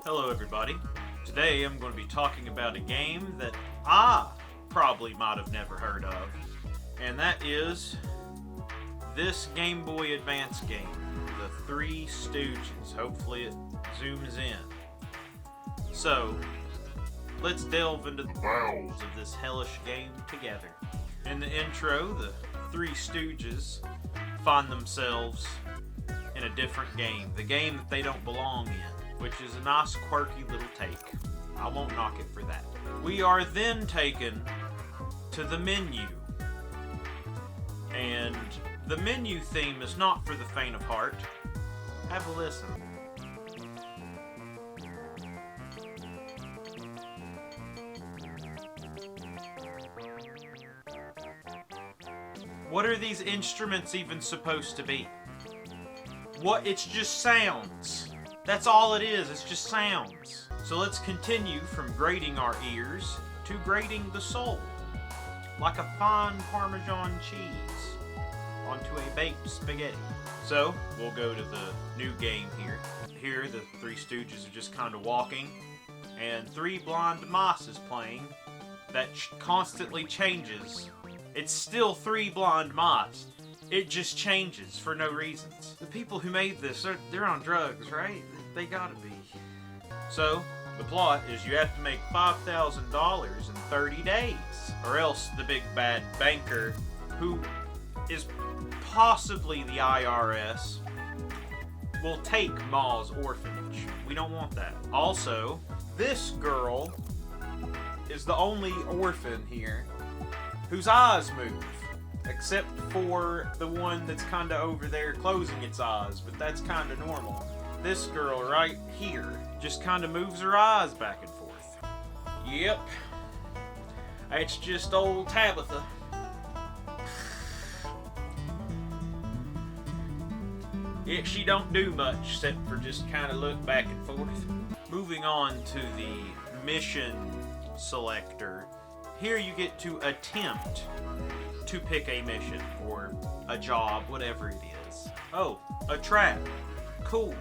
Hello everybody. Today I'm going to be talking about a game that I probably might have never heard of, and that is this Game Boy Advance game, the Three Stooges. Hopefully it zooms in. So, let's delve into the bowels of this hellish game together. In the intro, the Three Stooges find themselves in a different game, the game that they don't belong in, which is a nice quirky little take. I won't knock it for that. We are then taken to the menu, and the menu theme is not for the faint of heart. Have a listen. What are these instruments even supposed to be? What? It's just sounds. That's all it is. It's just sounds. So let's continue from grating our ears to grating the soul, like a fine Parmesan cheese onto a baked spaghetti. So we'll go to the new game here. Here the Three Stooges are just kind of walking, and Three Blind Mice is playing that constantly changes. It's still Three Blind Mice. It just changes for no reasons. The people who made this, they're on drugs, right? They gotta be. So, the plot is you have to make $5,000 in 30 days. Or else the big bad banker, who is possibly the IRS, will take Ma's orphanage. We don't want that. Also, this girl is the only orphan here whose eyes move. Except for the one that's kind of over there closing its eyes, but that's kind of normal. This girl right here just kind of moves her eyes back and forth. Yep. It's just old Tabitha. She don't do much except for just kind of look back and forth. Moving on to the mission selector. Here you get to attempt to pick a mission or a job, whatever it is. Oh, a trap. Cool.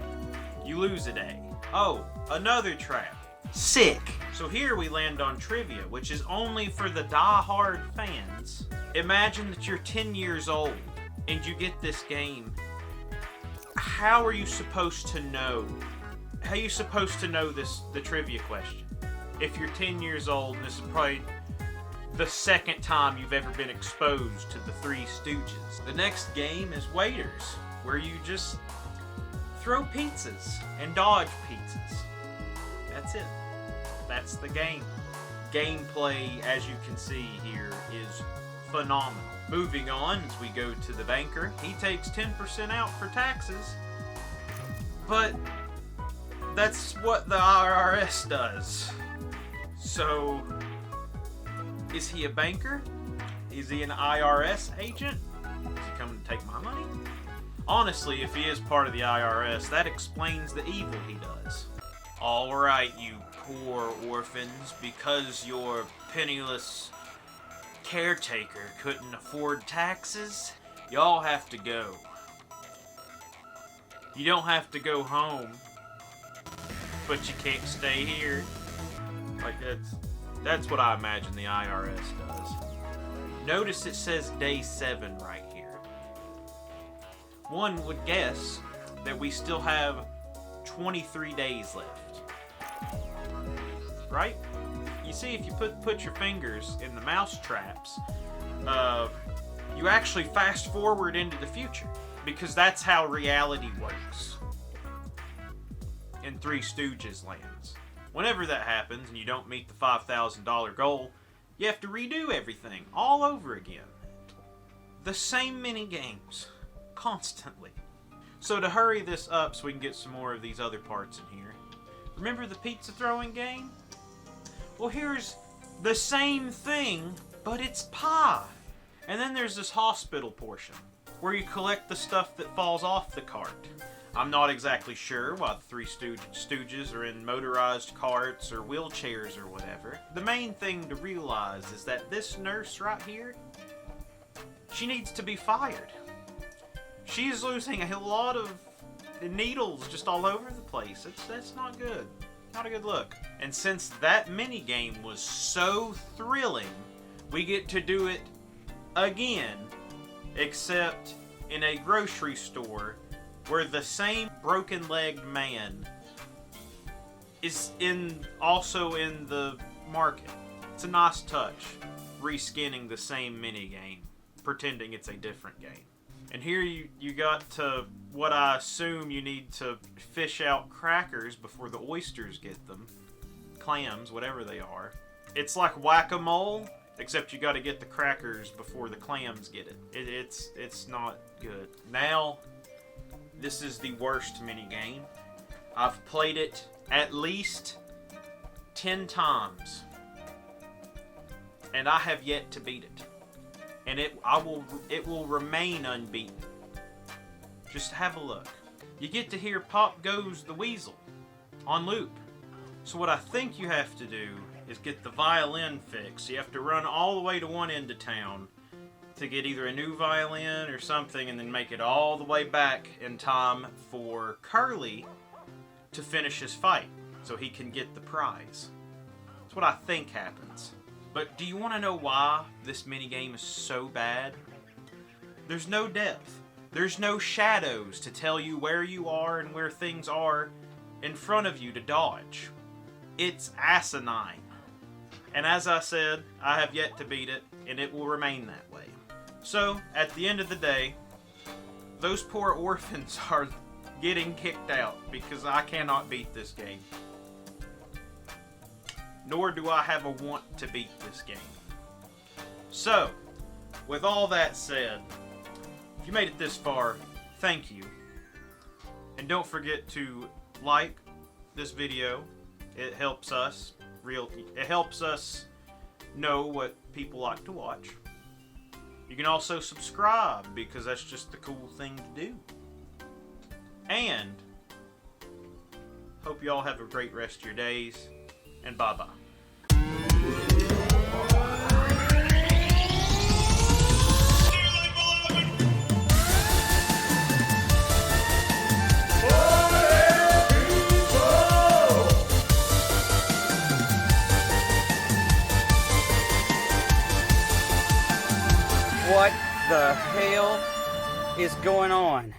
You lose a day. Oh, another trap. Sick. So here we land on trivia, which is only for the die-hard fans. Imagine that you're 10 years old and you get this game. How are you supposed to know? How are you supposed to know the trivia question? If you're 10 years old, and this is probably the second time you've ever been exposed to the Three Stooges. The next game is Waiters, where you just throw pizzas and dodge pizzas. That's it. That's the game. Gameplay, as you can see here, is phenomenal. Moving on, as we go to the banker, he takes 10% out for taxes, but that's what the IRS does. So, is he a banker? Is he an IRS agent? Is he coming to take my money? Honestly, if he is part of the IRS, that explains the evil he does. Alright, you poor orphans, because your penniless caretaker couldn't afford taxes, y'all have to go. You don't have to go home, but you can't stay here. Like, that's what I imagine the IRS does. Notice it says day 7 right here. One would guess that we still have 23 days left. Right? You see, if you put your fingers in the mouse traps, you actually fast forward into the future. Because that's how reality works in Three Stooges lands. Whenever that happens and you don't meet the $5,000 goal, you have to redo everything all over again. The same mini games, constantly. So to hurry this up so we can get some more of these other parts in here, remember the pizza throwing game? Well, here's the same thing, but it's pie. And then there's this hospital portion, where you collect the stuff that falls off the cart. I'm not exactly sure why the Three Stooges are in motorized carts or wheelchairs or whatever. The main thing to realize is that this nurse right here, she needs to be fired. She's losing a lot of needles just all over the place. That's not good. Not a good look. And since that minigame was so thrilling, we get to do it again, except in a grocery store where the same broken-legged man is also in the market. It's a nice touch, reskinning the same minigame, pretending it's a different game. And here you got to what I assume you need to fish out crackers before the oysters get them. Clams, whatever they are. It's like whack-a-mole, except you got to get the crackers before the clams get it. It's not good. Now, this is the worst minigame. I've played it at least 10 times, and I have yet to beat it. And it will remain unbeaten. Just have a look. You get to hear Pop Goes the Weasel on loop. So what I think you have to do is get the violin fixed. You have to run all the way to one end of town to get either a new violin or something, and then make it all the way back in time for Curly to finish his fight so he can get the prize. That's what I think happens. But do you want to know why this minigame is so bad? There's no depth. There's no shadows to tell you where you are and where things are in front of you to dodge. It's asinine. And as I said, I have yet to beat it, and it will remain that way. So, at the end of the day, those poor orphans are getting kicked out because I cannot beat this game. Nor do I have a want to beat this game. So, with all that said, if you made it this far, thank you. And don't forget to like this video. It helps us know what people like to watch. You can also subscribe because that's just the cool thing to do. And hope you all have a great rest of your days, and bye-bye. What the hell is going on?